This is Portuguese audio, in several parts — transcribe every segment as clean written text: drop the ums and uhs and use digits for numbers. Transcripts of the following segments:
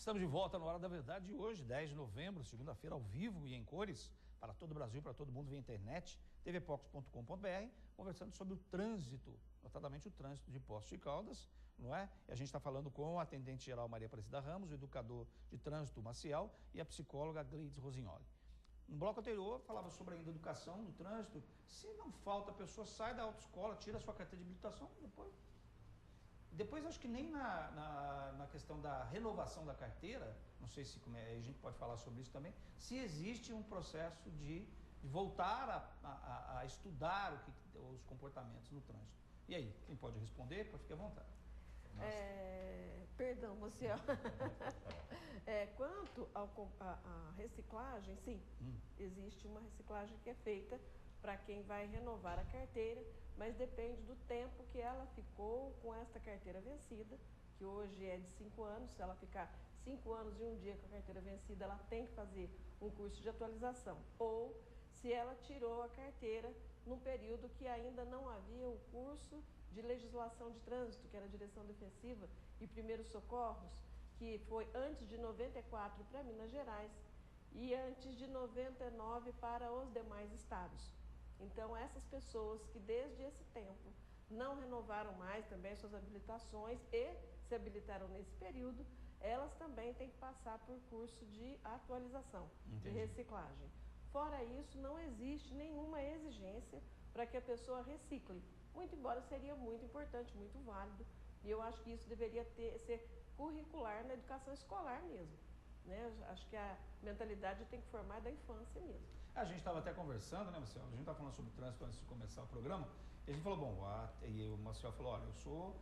Estamos de volta na Hora da Verdade de hoje, 10 de novembro, segunda-feira, ao vivo e em cores, para todo o Brasil, para todo mundo via internet, tvpox.com.br, conversando sobre o trânsito, notadamente o trânsito de Poços de Caldas, não é? E a gente está falando com a atendente-geral Maria Aparecida Ramos, o educador de trânsito Maciel e a psicóloga Gleides Rosignoli. No bloco anterior, falava sobre ainda educação no trânsito. Se não falta, a pessoa sai da autoescola, tira a sua carteira de habilitação, depois acho que nem na questão da renovação da carteira, não sei se a gente pode falar sobre isso também, se existe um processo de voltar a estudar os comportamentos no trânsito. E aí, quem pode responder, pode ficar à vontade. Perdão, Maciel. Quanto à reciclagem, sim, existe uma reciclagem que é feita para quem vai renovar a carteira, mas depende do tempo que ela ficou com esta carteira vencida, que hoje é de 5 anos. Se ela ficar 5 anos e um dia com a carteira vencida, ela tem que fazer um curso de atualização. Ou se ela tirou a carteira num período que ainda não havia o curso de legislação de trânsito, que era direção defensiva e primeiros socorros, que foi antes de 94 para Minas Gerais e antes de 99 para os demais estados. Então, essas pessoas que desde esse tempo não renovaram mais também suas habilitações e se habilitaram nesse período, elas também têm que passar por curso de atualização, de reciclagem. Fora isso, não existe nenhuma exigência para que a pessoa recicle, muito embora seria muito importante, muito válido, e eu acho que isso deveria ser curricular na educação escolar mesmo. Acho que a mentalidade tem que formar da infância mesmo. A gente estava até conversando, né, Marcelo? A gente estava falando sobre trânsito antes de começar o programa, e a gente falou, e o Marcelo falou, olha, eu sou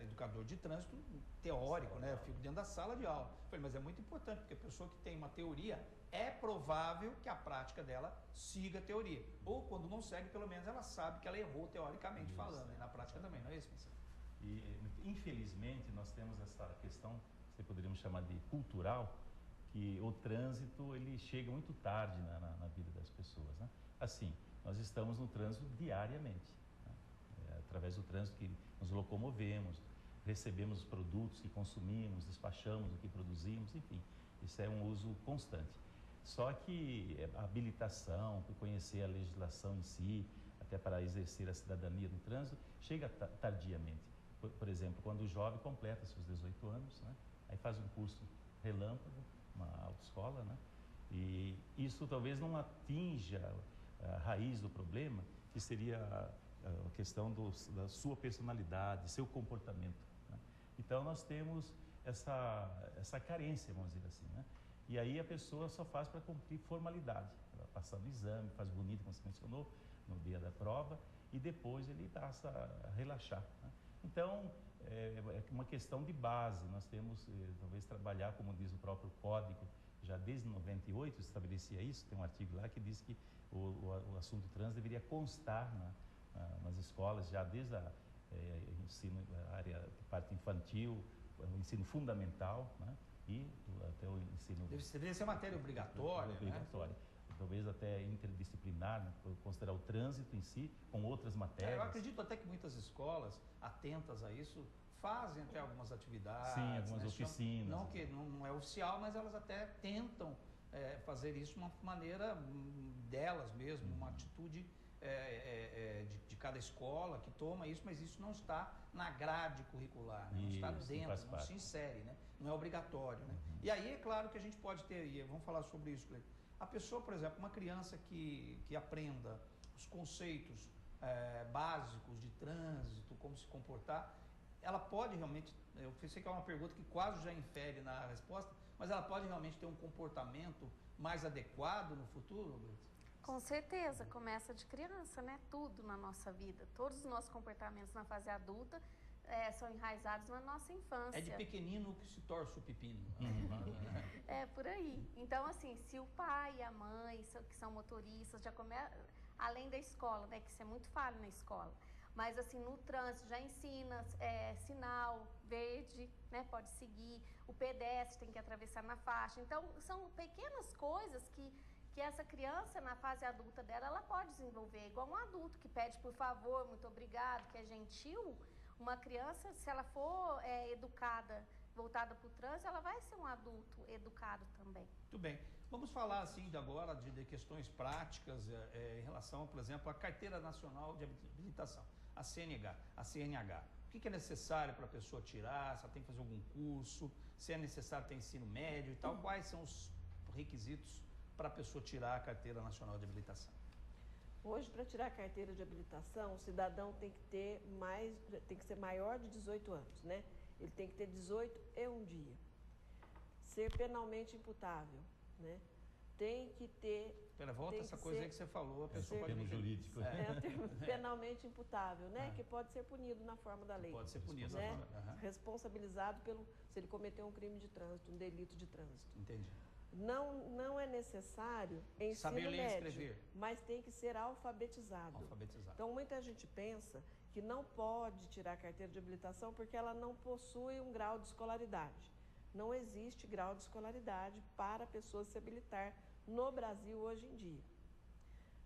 educador de trânsito teórico, né? Eu fico dentro da sala de aula. Eu falei, mas é muito importante, porque a pessoa que tem uma teoria, é provável que a prática dela siga a teoria. Ou quando não segue, pelo menos ela sabe que ela errou teoricamente falando, e na prática também, não é isso, Marcelo? E, infelizmente, nós temos essa questão, que poderíamos chamar de cultural, que o trânsito ele chega muito tarde na vida das pessoas, né? Assim, nós estamos no trânsito diariamente, né? Através do trânsito que nos locomovemos, recebemos os produtos que consumimos, despachamos o que produzimos, enfim, isso é um uso constante. Só que a habilitação, conhecer a legislação em si, até para exercer a cidadania no trânsito, chega tardiamente. Por exemplo, quando o jovem completa seus 18 anos, né? Aí faz um curso relâmpago, uma autoescola, né? E isso talvez não atinja a raiz do problema, que seria a questão da sua personalidade, seu comportamento, né? Então nós temos essa carência, vamos dizer assim, né? E aí a pessoa só faz para cumprir formalidade, ela passa no exame, faz bonito, como você mencionou, no dia da prova, e depois ele passa a relaxar, né? Então, é uma questão de base. Nós temos, talvez, trabalhar, como diz o próprio Código, já desde 98 estabelecia isso. Tem um artigo lá que diz que o assunto trans deveria constar nas escolas, já desde ensino, a área de parte infantil, o ensino fundamental, né? E até o ensino... Deveria ser matéria obrigatória, obrigatória. Né? Talvez até interdisciplinar, né? Considerar o trânsito em si com outras matérias. Eu acredito até que muitas escolas, atentas a isso, fazem até algumas atividades. Sim, algumas oficinas. Não que não é oficial, mas elas até tentam fazer isso de uma maneira delas mesmo, uma atitude de cada escola que toma isso, mas isso não está na grade curricular, né? Não está dentro, não se insere, né? Não é obrigatório, né? E aí é claro que a gente pode ter, e vamos falar sobre isso, Cleiton. A pessoa, por exemplo, uma criança que aprenda os conceitos básicos de trânsito, como se comportar, ela pode realmente, eu sei que é uma pergunta que quase já infere na resposta, mas ela pode realmente ter um comportamento mais adequado no futuro, Gleides? Com certeza, começa de criança, né? Tudo na nossa vida, todos os nossos comportamentos na fase adulta são enraizados na nossa infância. É de pequenino que se torce o pepino. É por aí. Então, assim, se o pai e a mãe, que são motoristas, já começam, além da escola, né? Que isso é muito falho na escola. Mas, assim, no trânsito já ensina sinal verde, né? Pode seguir. O pedestre tem que atravessar na faixa. Então, são pequenas coisas que essa criança, na fase adulta dela, ela pode desenvolver. Igual um adulto que pede por favor, muito obrigado, que é gentil. Uma criança, se ela for educada voltada para o trânsito, ela vai ser um adulto educado também. Muito bem. Vamos falar assim agora de questões práticas em relação, por exemplo, à Carteira Nacional de Habilitação, a CNH. O que é necessário para a pessoa tirar? Se ela tem que fazer algum curso? Se é necessário ter ensino médio e tal? Quais são os requisitos para a pessoa tirar a Carteira Nacional de Habilitação? Hoje, para tirar a carteira de habilitação, o cidadão tem que ser maior de 18 anos, né? Ele tem que ter 18 e um dia. Ser penalmente imputável, né? Tem que ter... Espera, volta essa coisa aí que você falou, a pessoa pode... termo jurídico. É o termo penalmente imputável, né? Que pode ser punido na forma da lei. Pode ser punido, né? Na forma. Responsabilizado se ele cometeu um crime de trânsito, um delito de trânsito. Entendi. Não é necessário ensino saber ler e médio, escrever, mas tem que ser alfabetizado. Então, muita gente pensa que não pode tirar a carteira de habilitação porque ela não possui um grau de escolaridade. Não existe grau de escolaridade para a pessoa se habilitar no Brasil hoje em dia.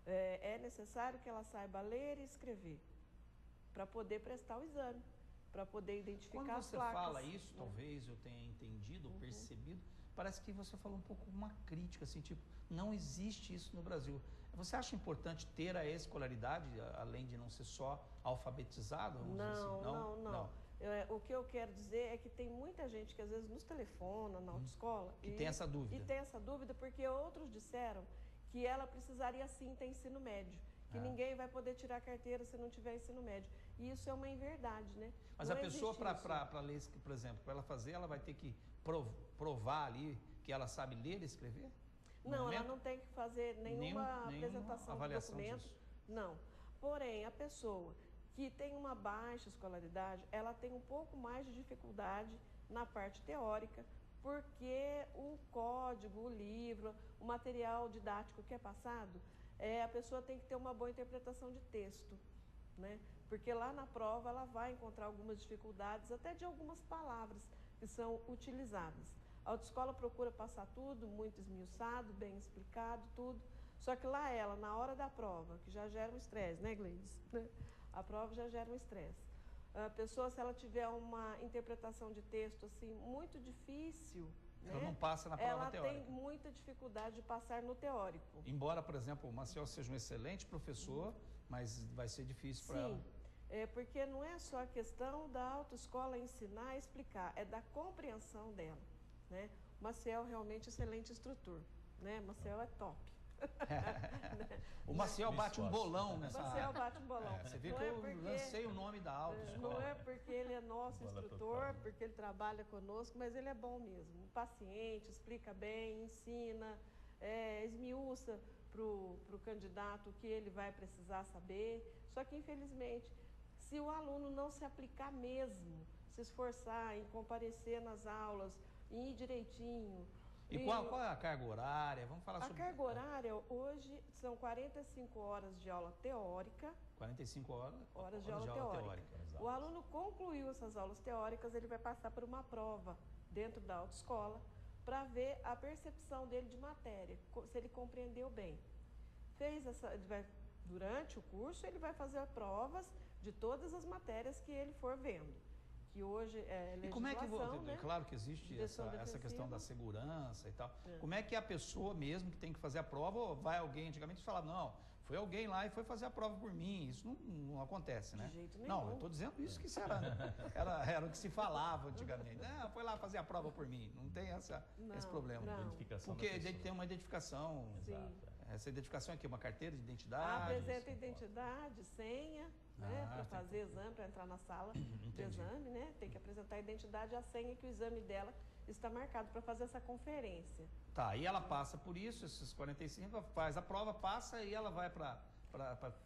É necessário que ela saiba ler e escrever para poder prestar o exame, para poder identificar as placas. Quando você fala isso, talvez eu tenha entendido, percebido, parece que você falou um pouco uma crítica, assim, tipo, não existe isso no Brasil. Você acha importante ter a escolaridade, além de não ser só alfabetizado? Não. O que eu quero dizer é que tem muita gente que às vezes nos telefona na autoescola que tem essa dúvida. E tem essa dúvida porque outros disseram que ela precisaria sim ter ensino médio, que ninguém vai poder tirar carteira se não tiver ensino médio. E isso é uma inverdade, né? Mas a pessoa, para ler, por exemplo, para ela fazer, ela vai ter que provar ali que ela sabe ler e escrever? Não, ela não tem que fazer nenhuma apresentação de documento. Disso. Não. Porém, a pessoa que tem uma baixa escolaridade, ela tem um pouco mais de dificuldade na parte teórica, porque o código, o livro, o material didático que é passado, a pessoa tem que ter uma boa interpretação de texto, né? Porque lá na prova ela vai encontrar algumas dificuldades, até de algumas palavras que são utilizadas. A autoescola procura passar tudo muito esmiuçado, bem explicado, tudo. Só que lá ela, na hora da prova, que já gera um estresse, né, Gleides? A prova já gera um estresse. A pessoa, se ela tiver uma interpretação de texto assim muito difícil, ela não passa na prova teórica. Ela tem muita dificuldade de passar no teórico. Embora, por exemplo, o Maciel seja um excelente professor, mas vai ser difícil para ela. Sim, porque não é só a questão da autoescola ensinar e explicar, é da compreensão dela, né? O Maciel realmente excelente instrutor, né? O Maciel é top. O Maciel bate um bolão nessa área. O Maciel bate um bolão. Você vê que eu lancei o nome da autoescola. Não é porque ele é nosso instrutor, porque ele trabalha conosco, mas ele é bom mesmo. Paciente, explica bem, ensina, esmiuça para o candidato o que ele vai precisar saber. Só que, infelizmente, se o aluno não se aplicar mesmo, se esforçar em comparecer nas aulas, em ir direitinho... E qual é a carga horária? Vamos falar sobre... A carga horária hoje são 45 horas de aula teórica. 45 horas de aula teórica. O aluno concluiu essas aulas teóricas, ele vai passar por uma prova dentro da autoescola para ver a percepção dele de matéria, se ele compreendeu bem. Durante o curso, ele vai fazer provas de todas as matérias que ele for vendo. Que hoje é legislação, e como é que, né? Claro que existe essa questão da segurança e tal. Como é que a pessoa mesmo que tem que fazer a prova, ou vai alguém, antigamente falava, não, foi alguém lá e foi fazer a prova por mim. Isso não acontece, né? De jeito nenhum. Não, eu estou dizendo isso que era o que se falava antigamente. Foi lá fazer a prova por mim. Não tem esse problema. Porque tem uma identificação. Exato. Essa identificação aqui é uma carteira de identidade. Apresenta identidade, senha, né, para fazer exame, para entrar na sala de exame, né? Tem que apresentar a identidade e a senha que o exame dela está marcado para fazer essa conferência. Tá, e ela passa por isso, esses 45, faz a prova, passa e ela vai para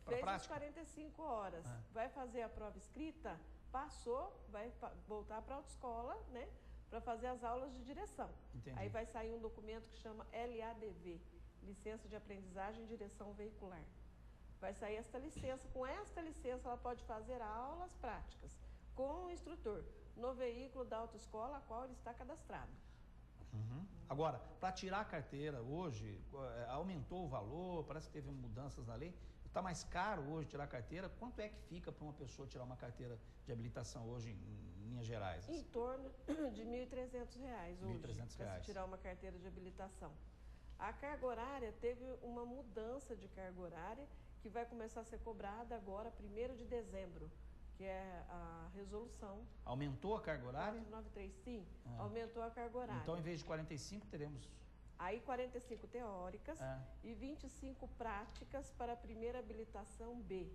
Fez prática. as 45 horas, vai fazer a prova escrita, passou, vai voltar para a autoescola, né? Para fazer as aulas de direção. Entendi. Aí vai sair um documento que chama LADV, Licença de Aprendizagem e Direção Veicular. Vai sair esta licença. Com esta licença, ela pode fazer aulas práticas com o instrutor no veículo da autoescola a qual ele está cadastrado. Agora, para tirar a carteira hoje, aumentou o valor, parece que teve mudanças na lei. Está mais caro hoje tirar a carteira. Quanto é que fica para uma pessoa tirar uma carteira de habilitação hoje linhas gerais? Em torno de R$ 1.300 hoje, para se tirar uma carteira de habilitação. A carga horária teve uma mudança de carga horária que vai começar a ser cobrada agora, 1º de dezembro, que é a resolução. Aumentou a carga horária? 493, sim, aumentou a carga horária. Então, em vez de 45, teremos... Aí 45 teóricas e 25 práticas para a primeira habilitação B.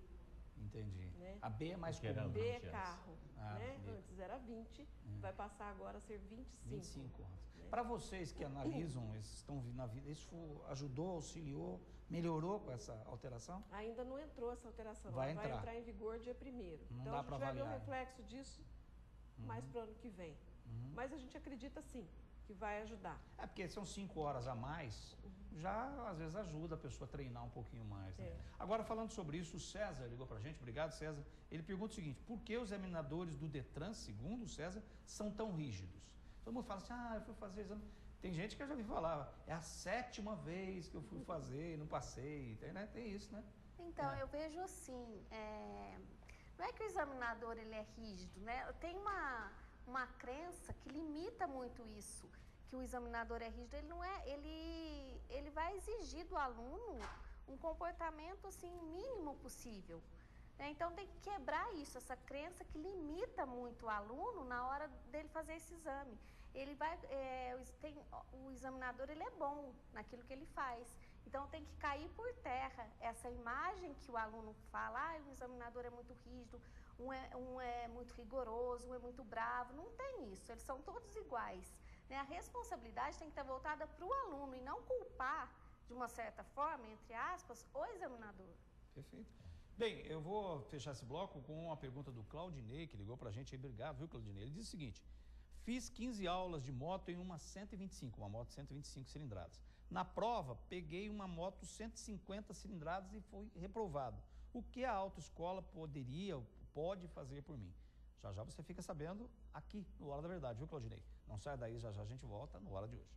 Entendi. Né? A B é mais comum. B é carro. Né? Antes era 20, vai passar agora a ser 25. 25 anos. Né? Para vocês que analisam, estão vindo na vida, isso ajudou, auxiliou, melhorou com essa alteração? Ainda não entrou essa alteração. Vai entrar em vigor dia 1º. Não então dá a gente para vai avaliar. ver o reflexo disso mais para o ano que vem. Mas a gente acredita sim que vai ajudar. É porque são 5 horas a mais, já às vezes ajuda a pessoa a treinar um pouquinho mais. Né? Agora, falando sobre isso, o César ligou pra gente, obrigado César, ele pergunta o seguinte: por que os examinadores do Detran, segundo o César, são tão rígidos? Todo mundo fala assim, eu fui fazer exame. Tem gente que eu já ouvi falar, é a 7ª vez que eu fui fazer e não passei, tem isso, né? Então, eu vejo assim, não é que o examinador ele é rígido, né? Tem uma crença que limita muito isso, que o examinador é rígido. Ele não é, ele vai exigir do aluno um comportamento assim mínimo possível, né? Então tem que quebrar isso, essa crença que limita muito o aluno na hora dele fazer esse exame. Ele vai, o examinador ele é bom naquilo que ele faz. Então tem que cair por terra essa imagem que o aluno fala, o examinador é muito rígido, um é muito rigoroso, um é muito bravo. Não tem isso, eles são todos iguais, né? A responsabilidade tem que estar voltada para o aluno e não culpar, de uma certa forma, entre aspas, o examinador. Perfeito. Bem, eu vou fechar esse bloco com uma pergunta do Claudinei, que ligou pra gente. Obrigado, viu, Claudinei? Ele diz o seguinte: fiz 15 aulas de moto em uma 125, uma moto 125 cilindradas. Na prova, peguei uma moto 150 cilindradas e fui reprovado. O que a autoescola pode fazer por mim? Já já você fica sabendo aqui no Hora da Verdade, viu, Claudinei? Não sai daí, já já a gente volta no Hora de Hoje.